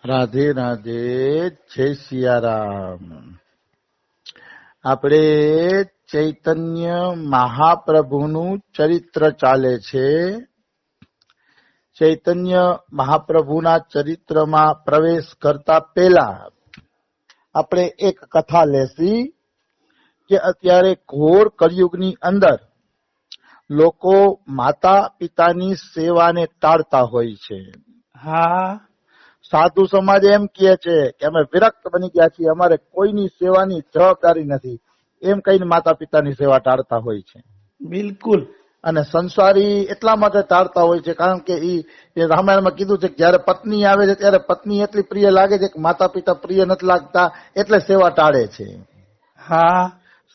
રાધે રાધે, જય સિયારામ. આપણે ચૈતન્ય મહાપ્રભુનું ચરિત્ર ચાલે છે. ચૈતન્ય મહાપ્રભુના ચરિત્રમાં પ્રવેશ કરતા પહેલા આપણે એક કથા લેશી કે અત્યારે ઘોર કળિયુગની અંદર લોકો માતા પિતાની સેવાને ટાળતા હોય છે. હા, સાધુ સમાજ એમ કહે છે કે અમે વિરક્ત બની ગયા છીએ, અમારે કોઈની સેવાની જવાબદારી નથી, એમ કહીને માતા પિતાની સેવા ટાળતા હોય છે. બિલકુલ. અને સંસારી એટલા માટે ટાળતા હોય છે કારણ કે એ રામાયણમાં કીધું છે કે જયારે પત્ની આવે છે ત્યારે પત્ની એટલી પ્રિય લાગે છે કે માતા પિતા પ્રિય નથી લાગતા, એટલે સેવા ટાળે છે. હા,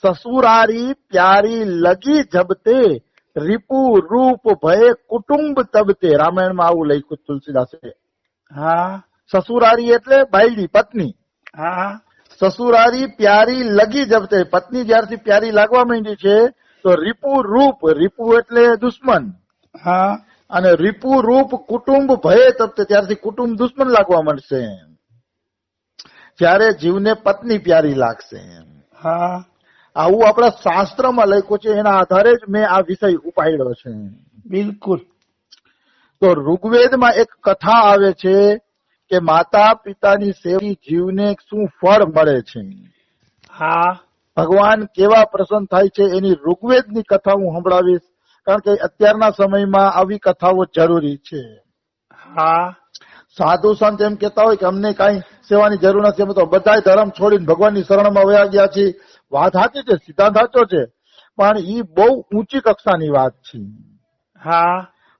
સસુરારી પ્યારી લગી જબતે, રીપુ રૂપ ભય કુટુંબ તબતે. રામાયણમાં આવું લખ્યું તુલસીદાસે. હા, સસુરારી એટલે બાયડી પત્ની. હા, સસુરારી પ્યારી લગી જબતે, પત્ની જ્યારથી પ્યારી લાગવા માંડી છે તો રીપુ રૂપ, રીપુ એટલે દુશ્મન, હા, અને રીપુ રૂપ કુટુંબ ભય તબતે, ત્યારથી કુટુંબ દુશ્મન લાગવા માંડશે. ત્યારે જીવને પત્ની પ્યારી લાગશે. હા, આવું આપણા શાસ્ત્રમાં લખ્યું છે, એના આધારે જ મેં આ વિષય ઉપાડ્યો છે. બિલકુલ. તો ઋગ્વેદમાં એક કથા આવે છે કે માતા પિતાની સેવાથી જીવને શું ફળ મળે છે, હા, ભગવાન કેવા પ્રસન્ન થાય છે, એની ઋગ્વેદની કથા હું સંભળાવીશ, કારણ કે અત્યારના સમયમાં આવી કથાઓ જરૂરી છે. હા, સાધુ સંત એમ કેતા હોય કે અમને કઈ સેવાની જરૂર નથી, અમે તો બધા ધર્મ છોડીને ભગવાનની શરણમાં વયા ગયા છીએ. વાત સાચી છે, સિદ્ધાંત સાચો છે, પણ ઈ બહુ ઊંચી કક્ષાની વાત છે. હા,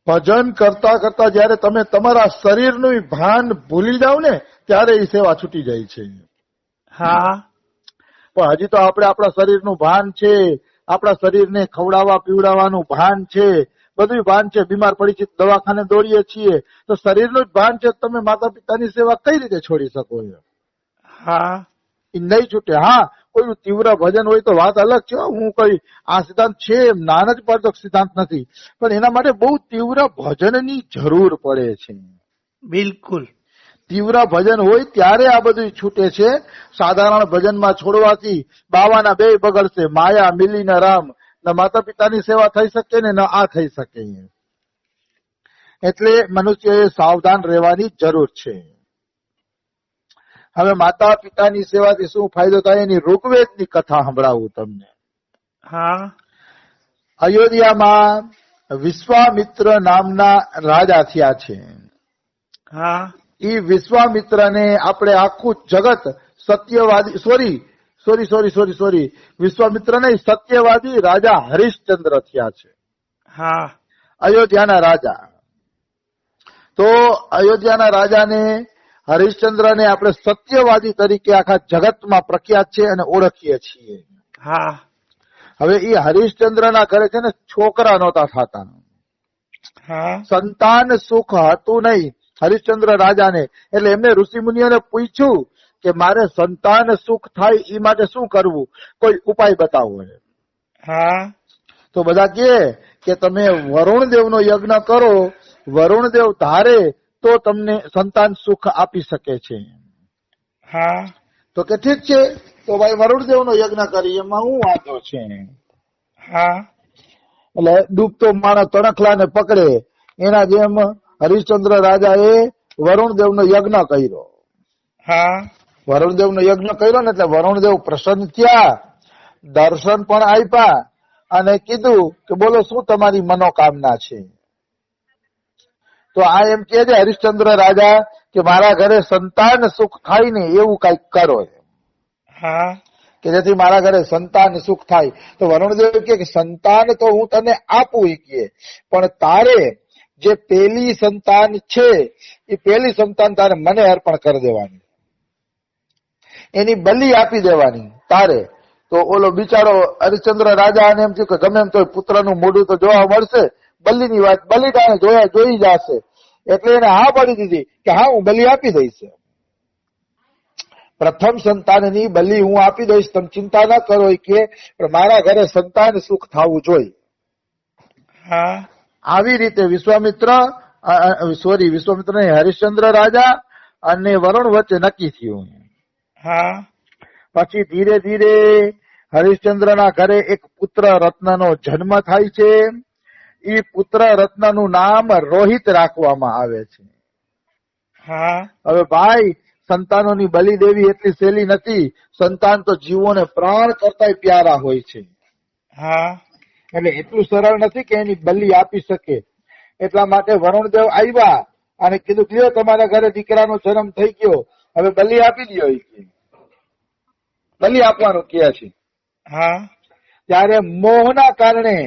ભજન કરતા કરતા જયારે તમે તમારા શરીરનું ભાન ભૂલી જાવ ને ત્યારે એ સેવા છૂટી જાય છે. હા, પણ હજી તો આપણે આપણા શરીરનું ભાન છે, આપણા શરીરને ખવડાવવા પીવડાવવાનું ભાન છે, બધું ભાન છે, બીમાર પડી છે દવાખાને દોડીએ છીએ, તો શરીરનું જ ભાન છે, તમે માતા પિતાની સેવા કઈ રીતે છોડી શકો? હા, એ નહીં છૂટે. હા, કોઈ તીવ્ર ભજન હોય તો વાત અલગ છે. હું કઈ આ સિદ્ધાંત છે નાન જ પડતો સિદ્ધાંત નથી, પણ એના માટે બહુ તીવ્ર ભજનની જરૂર પડે છે. બિલકુલ. તીવ્ર ભજન હોય ત્યારે આ બધું છૂટે છે. સાધારણ ભજનમાં છોડવાથી બાવાના બે બગડશે, માયા મિલી ને રામ. ન માતા પિતાની સેવા થઈ શકે ને ન આ થઈ શકે. એટલે મનુષ્યએ સાવધાન રહેવાની જરૂર છે. હવે માતા પિતાની સેવાથી શું ફાયદો થાય એની ઋગ્વેદની કથા સંભળાવું તમને. હા, અયોધ્યામાં વિશ્વામિત્ર નામના રાજા થયા છે. હા, એ વિશ્વામિત્રને આપણે આખું જગત સત્યવાદી સોરી વિશ્વામિત્ર નહીં, સત્યવાદી રાજા હરિશ્ચંદ્ર થયા છે. હા, અયોધ્યાના રાજા. તો અયોધ્યાના રાજાને હરિશ્ચંદ્રને આપણે સત્યવાદી તરીકે આખા જગતમાં પ્રખ્યાત છે અને ઓળખીએ છીએ. હા, હવે એ હરિશ્ચંદ્રના ઘરે છે ને છોકરા નહોતા થતા, હા, સંતાન સુખ હતું નહીં હરિશ્ચંદ્ર રાજાને. એટલે એમને ઋષિ મુનિઓને પૂછ્યું કે મારે સંતાન સુખ થાય એ માટે શું કરવું, કોઈ ઉપાય બતાવો. હા, તો બધા કે તમે વરુણદેવનો યજ્ઞ કરો, વરુણદેવ ધારે તો તમને સંતાન સુખ આપી શકે છે. હા, તો કે ઠીક છે, તો ભાઈ વરુણદેવનો યજ્ઞ કરી, એમાં શું વાંધો છે? હા, એટલે ડૂબતો માણસ તણખલાને પકડે, એના જેમ હરિશ્ચંદ્ર રાજાએ વરુણદેવનો યજ્ઞ કર્યો. હા, વરુણદેવનો યજ્ઞ કર્યો ને એટલે વરુણદેવ પ્રસન્ન થયા, દર્શન પણ આપ્યા અને કીધું કે બોલો શું તમારી મનોકામના છે? તો આ એમ કહે છે હરિશ્ચંદ્ર રાજા કે મારા ઘરે સંતાન સુખ થાય ને એવું કઈક કરો, હા, કે જેથી મારા ઘરે સંતાન સુખ થાય. તો વરુણદેવ કે સંતાન તો હું તને આપું, કે પણ તારે જે પેલી સંતાન છે એ પેલી સંતાન તારે મને અર્પણ કરી દેવાની, એની બલિ આપી દેવાની તારે. તો ઓલો બિચારો હરિશ્ચંદ્ર રાજા એમ થયું કે ગમે એમ તો પુત્રનું મોઢું તો જોવા મળશે, બલિની વાત બલિદાને જોઈ જશે. એટલે એને હા પાડી દીધી કે હા હું બલિ આપી દઈશ, પ્રથમ સંતાનની બલિ હું આપી દઈશ, તમે ચિંતા ના કરો, કે મારા ઘરે સંતાન સુખ થવું જોઈએ. હા, આવી રીતે વિશ્વામિત્ર હરિશ્ચંદ્ર રાજા અને વરુણ વચ્ચે નક્કી થયું. હા પછી ધીરે ધીરે હરિશ્ચંદ્રના ઘરે એક પુત્ર રત્નનો જન્મ થાય છે. એ પુત્ર રત્નનું નામ રોહિત રાખવામાં આવે છે. હા હવે ભાઈ, સંતાનોની બલિ દેવી એટલી સહેલી નથી. સંતાન તો જીવોને પ્રાણ કરતા પ્યારા હોય છે. હા એટલે એટલું સરળ નથી કે એની બલિ આપી શકે. એટલા માટે વરુણદેવ આવ્યા અને કીધું, લ્યો તમારા ઘરે દીકરાનો જન્મ થઈ ગયો, હવે બલિ આપી દો. બલિ આપવાનું કહે છે. હા ત્યારે મોહના કારણે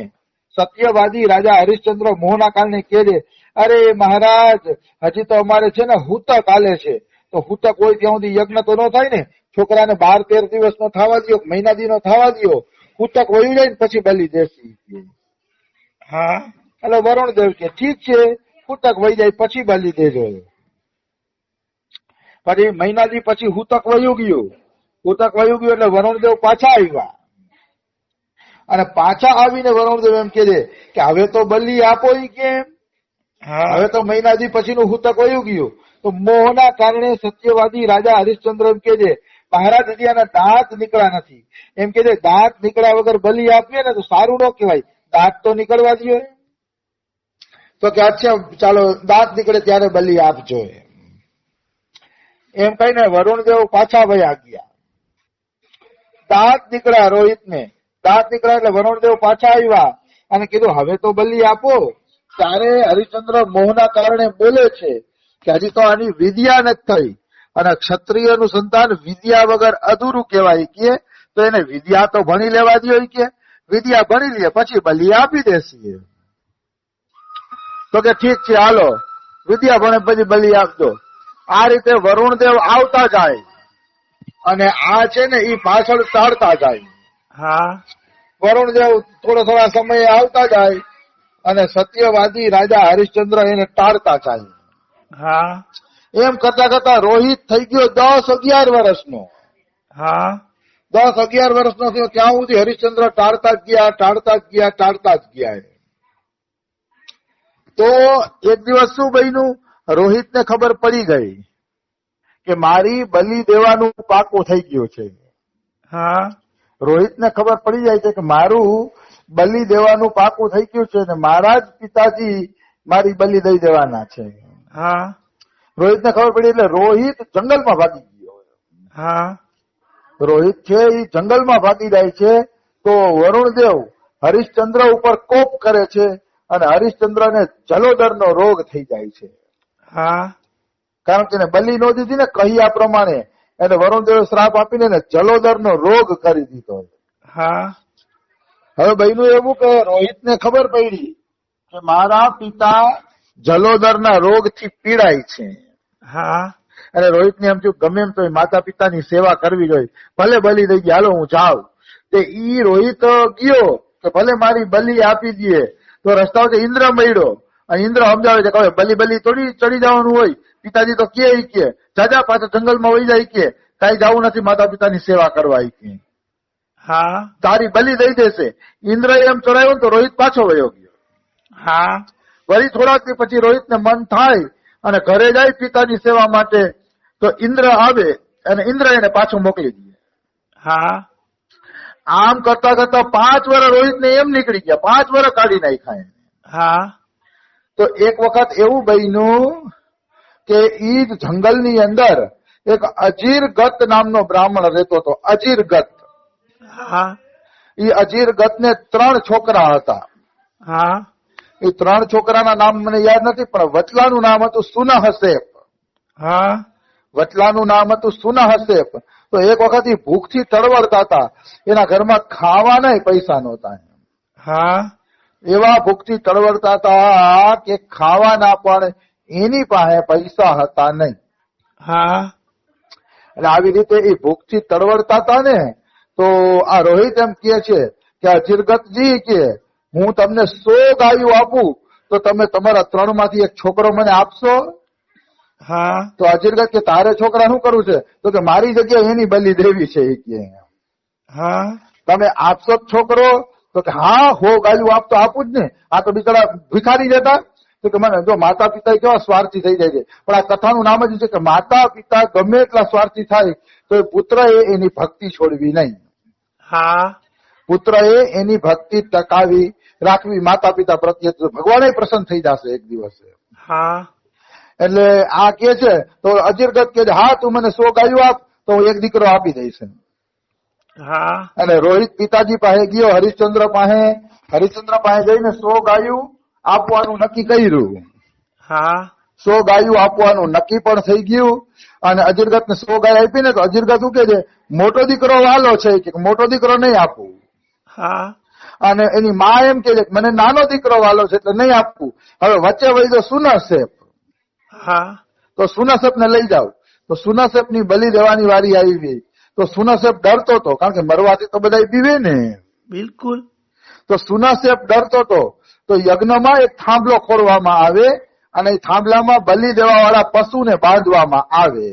સત્યવાદી રાજા હરિશ્ચંદ્ર મોહના કારણે કહે છે, અરે મહારાજ, હજી તો અમારે છે ને હૂતક હાલે છે. તો હૂતક હોય ત્યાં સુધી યજ્ઞ તો ન થાય ને. છોકરાને 12-13 દિવસનો થવા દો, મહિના દી નો થવા દો. હૂતક વયું જાય ને પછી બલિ દેશી. હા એટલે વરુણદેવ કે ઠીક છે, હૂતક વહી જાય પછી બલિ દેજો. પછી મહિના દી પછી હૂતક વયું ગયું. હૂતક વયું ગયું એટલે વરુણદેવ પાછા આવ્યા. અને પાછા આવીને વરુણદેવ એમ કહે છે કે હવે તો બલિ આપો. કેમ? હા હવે તો મહિના દી પછીનું હૂતક વયું ગયું. તો મોહના કારણે સત્યવાદી રાજા હરિશ્ચંદ્ર એમ કહે છે, મહારાજ હજી આના દાંત નીકળ્યા નથી. એમ કે દાંત નીકળ્યા વગર બલિ આપીએ ને તો સારું ન કહેવાય. દાંત તો નીકળવા દો. તો કે અચ્છા ચાલો, દાંત નીકળે ત્યારે બલિ આપજો. એમ કહીને વરુણદેવ પાછા વયા ગયા. દાંત નીકળ્યા રોહિતને. દાંત નીકળ્યા એટલે વરુણદેવ પાછા આવ્યા અને કીધું હવે તો બલિ આપો. ત્યારે હરિશ્ચંદ્ર મોહના કારણે બોલે છે કે હજી તો આની વિદ્યા નથી થઈ, અને ક્ષત્રિયનું સંતાન વિદ્યા વગર અધૂરું કહેવાય. કે તો એને વિદ્યા તો ભણી લેવા દો. કે વિદ્યા ભણી લે પછી બલિ આપી દેશે. તો કે ઠીક છે, હાલો વિદ્યા ભણે પછી બલિ આપજો. આ રીતે વરુણદેવ આવતા જાય અને આ છે ને એ પાછળ ચાડતા જાય. હા વરુણદેવ થોડા સમયે આવતા જાય અને સત્યવાદી રાજા હરિશ્ચંદ્ર એને ટાળતા જાય. હા એમ કરતા કરતા રોહિત થઈ ગયો 10-11 વર્ષનો. હા 10-11 વર્ષનો થયો ત્યાં સુધી હરિશ્ચંદ્ર ટાળતા જ ગયા. તો એક દિવસ શું બન્યું, રોહિતને ખબર પડી ગઈ કે મારી બલિ દેવાનું પાકું થઈ ગયું છે. હા રોહિતને ખબર પડી જાય છે કે મારું બલિ દેવાનું પાકું થઈ ગયું છે ને મારા જ પિતાજી મારી બલિ દઈ દેવાના છે. હા રોહિતને ખબર પડી એટલે રોહિત જંગલમાં ભાગી ગયો. હા રોહિત છે એ જંગલમાં ભાગી જાય છે. તો વરુણદેવ હરિશ્ચંદ્ર ઉપર કોપ કરે છે અને હરિશ્ચંદ્રને જલોદરનો રોગ થઈ જાય છે. હા કારણ કે એને બલિ નો દીધી ને કહ્યા પ્રમાણે, એટલે વરુણદેવ શ્રાપ આપીને એને જલોદરનો રોગ કરી દીધો. હા હવે બન્યું એવું કે રોહિતને ખબર પડી કે મારા પિતા જલોદરના રોગથી પીડાય છે. હા અને રોહિતને એમ થયું ગમે એમ તો માતા પિતાની સેવા કરવી જોઈએ, ભલે બલિ દઈ ગયા, હાલો હું જાઉં. તે ઈ રોહિત ગયો કે ભલે મારી બલિ આપી દે. તો રસ્તા વચ્ચે ઇન્દ્ર મળ્યો અને ઇન્દ્ર સમજાવે છે કે બલિ થોડી ચડી જવાનું હોય. પિતાજી તો કે જાજા પાછા જંગલમાં વહી જાય, કે કઈ જવું નથી માતા પિતાની સેવા કરવા. હા તારી બલિ દઈ દેશે. ઇન્દ્ર એમ ચડાવ્યો ને તો રોહિત પાછો વયો ગયો. હા વળી થોડાક દી પછી રોહિતને મન થાય અને ઘરે જાય પિતાની સેવા માટે. તો ઇન્દ્ર આવે અને ઇન્દ્ર એને પાછો મોકલી દે. હા આમ કરતા કરતા 5 વર્ષ રોહિતને એમ નીકળી ગયા. 5 વર્ષ કાઢી નાખ્યા. હા તો એક વખત એવું બન્યું કે ઈ જ જંગલની અંદર એક અજીરગત નામનો બ્રાહ્મણ રહેતો હતો. અજીરગત. હા ઈ અજીરગતને 3 છોકરા હતા. હા એ 3 છોકરાના નામ મને યાદ નથી, પણ વચલાનું નામ હતું સુનહસેપ. હા વચલાનું નામ હતું સુનહસેપ. તો એક વખત એ ભૂખથી તડવડતા હતા. એના ઘરમાં ખાવાના પૈસા નહોતા. હા એવા ભૂખથી તડવડતા હતા કે ખાવાના પણ એની પાસે પૈસા હતા નહીં. હા એટલે આવી રીતે એ ભૂખથી તડવડતા હતા ને, તો આ રોહિત એમ કહે છે કે અજીરગતજી, કે હું તમને 100 ગાયો આપું તો તમે તમારા 3 માંથી એક છોકરો મને આપશો? હા તો અજીરગત કે તારે છોકરા શું કરવું છે? તો કે મારી જગ્યાએ એની બલિ દેવી છે. કે હા તમે આપશો છોકરો? તો કે હા, 100 ગાયું આપતો આપું જ ને. આ તો બિચારા ભિખારી જતા, તો કે મને જો માતા પિતા કેવા સ્વાર્થી થઈ જાય છે, પણ આ કથાનું નામ જ છે કે માતા પિતા ગમે એટલા સ્વાર્થી થાય તો એ પુત્ર એની ભક્તિ છોડવી નહીં. હા પુત્રએ એની ભક્તિ ટકાવી રાખવી માતા પિતા પ્રત્યે, તો ભગવાન પ્રસન્ન થઈ જશે એક દિવસે. હા એટલે આ કે છે તો અજીરગત કે હા તું મને 100 ગાયું આપ તો હું એક દીકરો આપી દઈશ. હા અને રોહિત પિતાજી પાસે ગયો હરિશ્ચંદ્ર પાસે જઈને 100 ગાયું આપવાનું નક્કી કર્યું. હા 100 ગાયું આપવાનું નક્કી પણ થઈ ગયું. અને અજીરગત ને 100 ગાય આપી ને તો અજીરગત શું કે છે, મોટો દીકરો વાલો છે કે મોટો દીકરો નહીં આપવું. હા અને એની માં એમ કે છે કે મને નાનો દીકરો વાલો છે એટલે નહીં આપવું. હવે વચ્ચે વહી તો સુનસેપ, હા તો સુનસેપ ને લઈ જાવ. તો સુનસેપ ની બલી દેવાની વારી આવી ગઈ. તો સુનસેપ ડરતો હતો, કારણ કે મરવાથી તો બધા પીવે ને. બિલકુલ. તો સુનસેપ ડરતો હતો. તો યજ્ઞમાં એક થાંભલો ખોરવામાં આવે અને એ થાંભલામાં બલી દેવા વાળા પશુને બાંધવામાં આવે.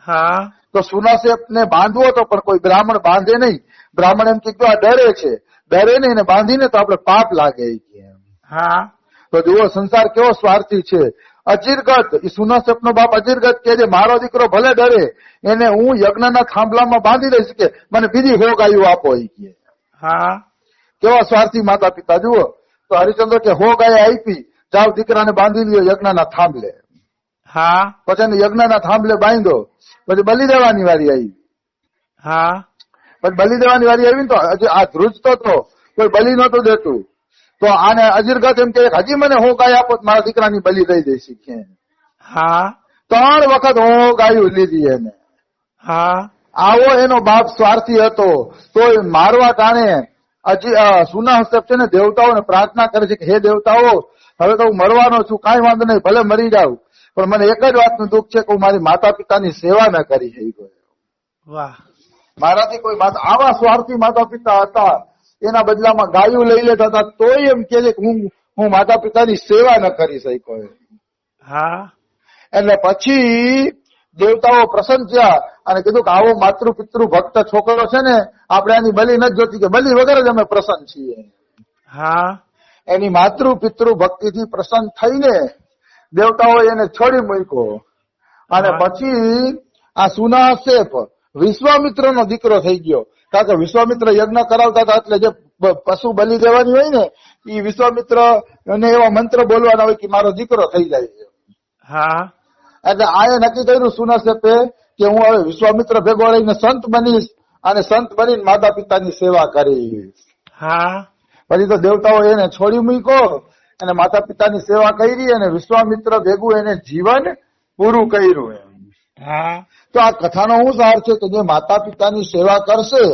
હા તો સુનસેપ ને બાંધવો તો પણ કોઈ બ્રાહ્મણ બાંધે નહીં. બ્રાહ્મણ એમ કીધું આ ડરે છે, ડરે નહીં એને બાંધીને તો આપણે પાપ લાગે. હા તો જુઓ સંસાર કેવો સ્વાર્થી છે. અજીરગત, સુનસેપ નો બાપ અજીરગત કે છે મારો દીકરો ભલે ડરે એને હું યજ્ઞના થાંભલામાં બાંધી દઈશ કે મને બીજી 100 ગાયું આપો. હા કેવા સ્વાર્થી માતા પિતા જુઓ. તો હરિચંદ્ર કે 100 ગાય આપી, જાઓ દીકરાને બાંધી લ્યો યજ્ઞના થાંભલે. હા પછી એને યજ્ઞના થાંભલે બાંધ્યો. પછી બલી દેવાની વારી આવી. હા પછી બલી દેવાની વારી આવી ને તો આ ધ્રુજતો તો કોઈ બલી નહોતું દેતું. તો આને અજીરગત એમ કે હજી મને 100 ગાય આપો મારા દીકરાની બલી દઈ દઈશ. હા 3 વખત 100 ગાયું લીધી એને. હા આવો એનો બાપ સ્વાર્થી હતો. તો મારવા ટાણે સુનસેપ છે ને દેવતાઓને પ્રાર્થના કરે છે કે હે દેવતાઓ, હવે તો હું મરવાનો છું, કાંઈ વાંધો નહીં, ભલે મરી જાઉં, પણ મને એક જ વાતનું દુઃખ છે કે હું મારી માતા પિતાની સેવા ન કરી શક્યો. વાહ. મારાથી કોઈ આવા સ્વાર્થી માતા પિતા હતા. એના બદલામાં ગાયું લઈ લેતા હતા તોય એમ કે છે કે હું માતા પિતાની સેવા ન કરી શક્યો. હા એટલે પછી દેવતાઓ પ્રસન્ન થયા અને કીધું કે આવો માતૃ પિતૃ ભક્ત છોકરો છે ને, આપણે આની બલી નથી જોતી, કે બલી વગર જ અમે પ્રસન્ન છીએ. હા એની માતૃ પિતૃ ભક્તિથી પ્રસન્ન થઈને દેવતાઓ એને છોડી મૂક્યો. અને પછી આ સુનસેપ વિશ્વામિત્રનો દીકરો થઈ ગયો. કારણ કે વિશ્વામિત્ર યજ્ઞ કરાવતા હતા એટલે જે પશુ બલી દેવાની હોય ને એ વિશ્વામિત્ર ને એવા મંત્ર બોલવાના હોય કે મારો દીકરો થઈ જાય. હા એટલે આએ નક્કી કર્યું સુનસેપે કે હું હવે વિશ્વામિત્ર ભેગો રહીને સંત બનીશ અને સંત બનીને માતા પિતાની સેવા કરીશ. હા પછી તો દેવતાઓ એને છોડી મૂક્યો અને માતા પિતાની સેવા કરી અને વિશ્વામિત્ર ભેગું એને જીવન પૂરું કર્યું. હા તો આ કથાનો શું સાર છે કે જે માતા પિતાની સેવા કરશે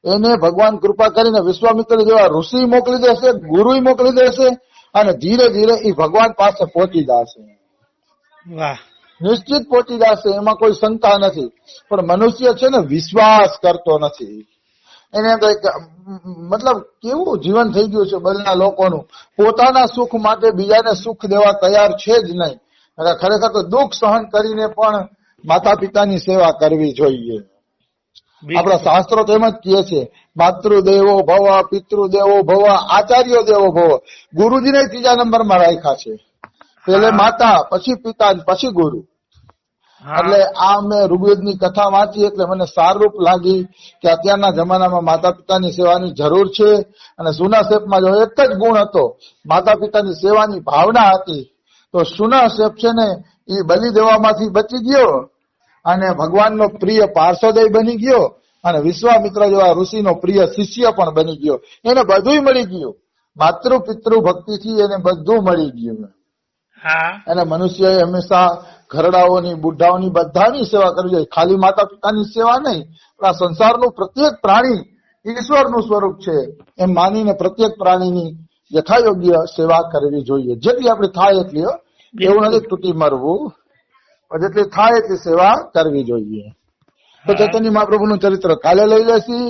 એને ભગવાન કૃપા કરીને વિશ્વામિત્ર જેવા ઋષિ મોકલી દેશે, ગુરુ મોકલી દેશે અને ધીરે ધીરે એ ભગવાન પાસે પહોંચી જશે. વાહ. નિશ્ચિત પહોંચી જશે, એમાં કોઈ શંકા નથી. પણ મનુષ્ય છે ને વિશ્વાસ કરતો નથી. એને તો મતલબ કેવું જીવન થઈ ગયું છે બધા લોકોનું, પોતાના સુખ માટે બીજાને સુખ દેવા તૈયાર છે જ નહીં. ખરેખર તો દુઃખ સહન કરીને પણ માતા પિતાની સેવા કરવી જોઈએ. આપણા શાસ્ત્રો તો એમ જ કહે છે માતૃદેવો ભવ, પિતૃદેવો ભવ, આચાર્યો દેવો ભવ. ગુરુજીને 3જા નંબરમાં રાખ્યા છે. પેલે માતા, પછી પિતા, પછી ગુરુ. એટલે આ મેં ઋગ્વેદની કથા વાંચી એટલે મને સારરૂપ લાગી કે અત્યારના જમાનામાં માતા પિતાની સેવાની જરૂર છે. અને સુનસેપમાં જો એક જ ગુણ હતો, માતા પિતાની સેવાની ભાવના હતી, તો સુનસેપ છે ને એ બલિ દેવામાંથી બચી ગયો અને ભગવાનનો પ્રિય પાર્ષદય બની ગયો અને વિશ્વામિત્ર જેવા ઋષિનો પ્રિય શિષ્ય પણ બની ગયો. એને બધું મળી ગયું. માતૃ પિતૃ ભક્તિથી એને બધું મળી ગયું. અને મનુષ્યએ હંમેશા ઘરડાઓની, બુઢાઓની બધાની સેવા કરવી જોઈએ. ખાલી માતા પિતાની સેવા નહીં, પણ આ સંસારનું પ્રત્યેક પ્રાણી ઈશ્વરનું સ્વરૂપ છે એમ માનીને પ્રત્યેક પ્રાણીની યથાયોગ્ય સેવા કરવી જોઈએ. જેટલી આપણે થાય એટલી, એવું નથી તૂટી મરવું, જેટલી થાય એટલી સેવા કરવી જોઈએ. તો ચૈતન્ય મહાપ્રભુનું ચરિત્ર કાલે લઈ લેશી.